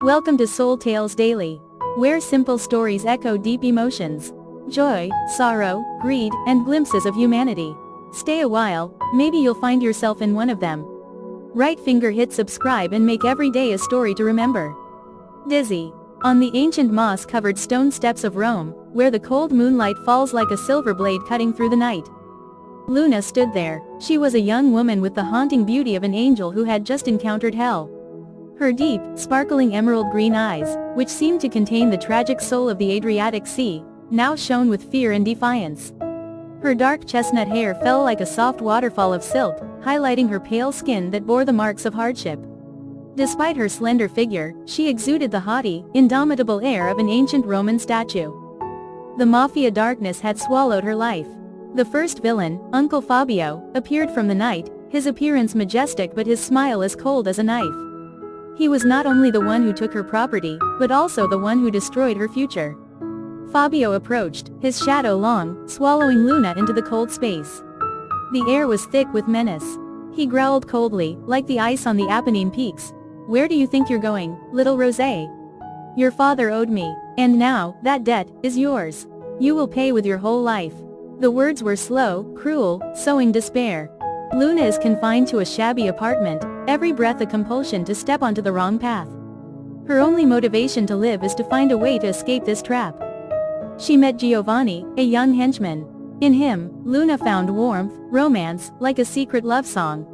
Welcome to Soul Tales Daily, where simple stories echo deep emotions, joy, sorrow, greed, and glimpses of humanity. Stay a while, maybe you'll find yourself in one of them. Right finger hit subscribe and make every day a story to remember. Dizzy. On the ancient moss-covered stone steps of Rome, where the cold moonlight falls like a silver blade cutting through the night, Luna stood there. She was a young woman with the haunting beauty of an angel who had just encountered hell. Her deep, sparkling emerald green eyes, which seemed to contain the tragic soul of the Adriatic Sea, now shone with fear and defiance. Her dark chestnut hair fell like a soft waterfall of silk, highlighting her pale skin that bore the marks of hardship. Despite her slender figure, she exuded the haughty, indomitable air of an ancient Roman statue. The Mafia darkness had swallowed her life. The first villain, Uncle Fabio, appeared from the night, his appearance majestic but his smile as cold as a knife. He was not only the one who took her property, but also the one who destroyed her future. Fabio approached, his shadow long, swallowing Luna into the cold space. The air was thick with menace. He growled coldly, like the ice on the Apennine peaks. "Where do you think you're going, little Rosé? Your father owed me, and now, that debt is yours. You will pay with your whole life." The words were slow, cruel, sowing despair. Luna is confined to a shabby apartment, every breath a compulsion to step onto the wrong path. Her only motivation to live is to find a way to escape this trap. She met Giovanni, a young henchman. In him, Luna found warmth, romance, like a secret love song.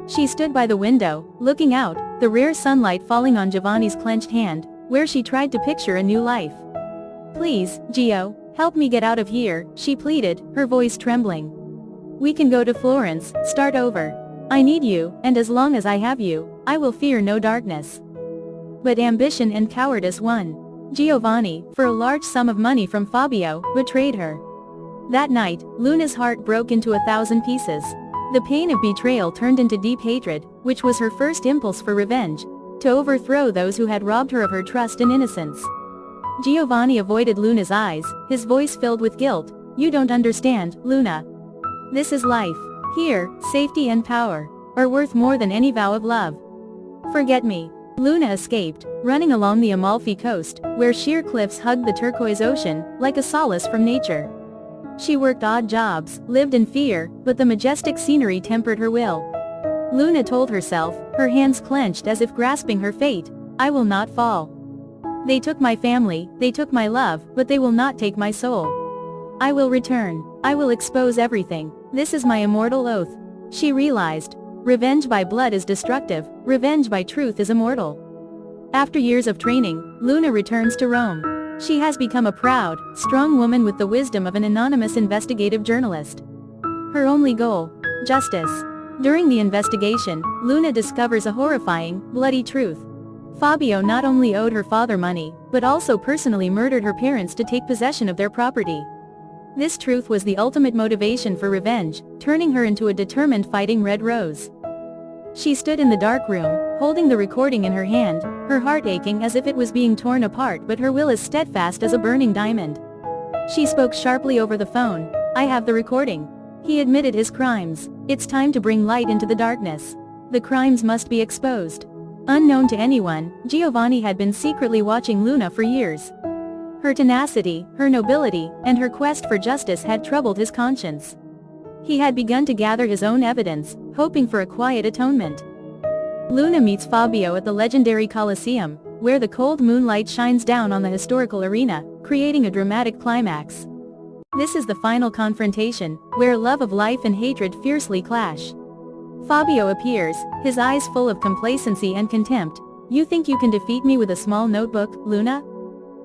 She stood by the window, looking out, the rare sunlight falling on Giovanni's clenched hand, where she tried to picture a new life. "Please, Gio, help me get out of here," she pleaded, her voice trembling. "We can go to Florence, start over. I need you, and as long as I have you, I will fear no darkness." But ambition and cowardice won. Giovanni, for a large sum of money from Fabio, betrayed her. That night, Luna's heart broke into 1,000 pieces. The pain of betrayal turned into deep hatred, which was her first impulse for revenge, to overthrow those who had robbed her of her trust and innocence. Giovanni avoided Luna's eyes, his voice filled with guilt. "You don't understand, Luna. This is life. Here, safety and power are worth more than any vow of love. Forget me." Luna escaped, running along the Amalfi coast, where sheer cliffs hugged the turquoise ocean, like a solace from nature. She worked odd jobs, lived in fear, but the majestic scenery tempered her will. Luna told herself, her hands clenched as if grasping her fate, "I will not fall. They took my family, they took my love, but they will not take my soul. I will return. I will expose everything. This is my immortal oath." She realized, revenge by blood is destructive, revenge by truth is immortal. After years of training, Luna returns to Rome. She has become a proud, strong woman with the wisdom of an anonymous investigative journalist. Her only goal: justice. During the investigation, Luna discovers a horrifying, bloody truth. Fabio not only owed her father money, but also personally murdered her parents to take possession of their property. This truth was the ultimate motivation for revenge, turning her into a determined fighting Red Rose. She stood in the dark room, holding the recording in her hand, her heart aching as if it was being torn apart, but her will as steadfast as a burning diamond. She spoke sharply over the phone. "I have the recording." He admitted his crimes. It's time to bring light into the darkness. The crimes must be exposed. Unknown to anyone, Giovanni had been secretly watching Luna for years. Her tenacity, her nobility, and her quest for justice had troubled his conscience. He had begun to gather his own evidence, hoping for a quiet atonement. Luna meets Fabio at the legendary Colosseum, where the cold moonlight shines down on the historical arena, creating a dramatic climax. This is the final confrontation, where love of life and hatred fiercely clash. Fabio appears, his eyes full of complacency and contempt. "You think you can defeat me with a small notebook, Luna?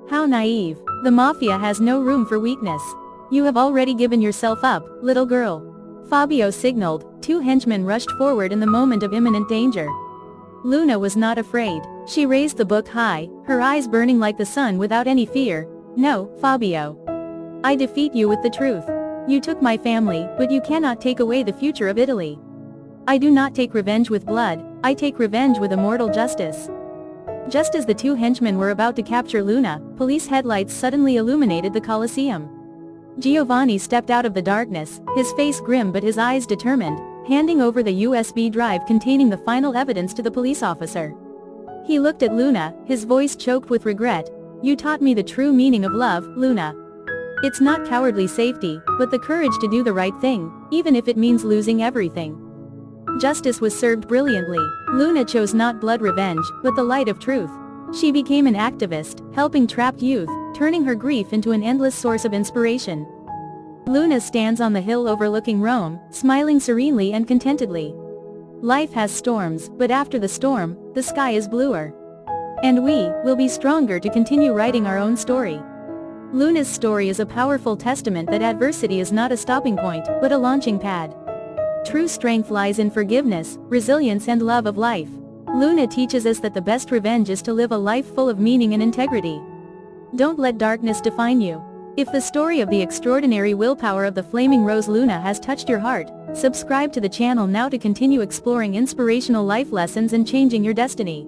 How naive. The Mafia has no room for weakness. You have already given yourself up, little girl." Fabio signaled. Two henchmen rushed forward in the moment of imminent danger. Luna was not afraid. She raised the book high, her eyes burning like the sun without any fear. "No, Fabio. I defeat you with the truth. You took my family, but you cannot take away the future of Italy. I do not take revenge with blood, I take revenge with immortal justice." Just as the two henchmen were about to capture Luna, police headlights suddenly illuminated the Colosseum. Giovanni stepped out of the darkness, his face grim but his eyes determined, handing over the USB drive containing the final evidence to the police officer. He looked at Luna, his voice choked with regret. You taught me the true meaning of love, Luna. It's not cowardly safety, but the courage to do the right thing, even if it means losing everything. Justice was served brilliantly. Luna chose not blood revenge, but the light of truth. She became an activist, helping trapped youth, turning her grief into an endless source of inspiration. Luna stands on the hill overlooking Rome, smiling serenely and contentedly. Life has storms, but after the storm, the sky is bluer. And we will be stronger to continue writing our own story. Luna's story is a powerful testament that adversity is not a stopping point, but a launching pad. True strength lies in forgiveness, resilience and love of life. Luna teaches us that the best revenge is to live a life full of meaning and integrity. Don't let darkness define you. If the story of the extraordinary willpower of the Flaming Rose Luna has touched your heart, subscribe to the channel now to continue exploring inspirational life lessons and changing your destiny.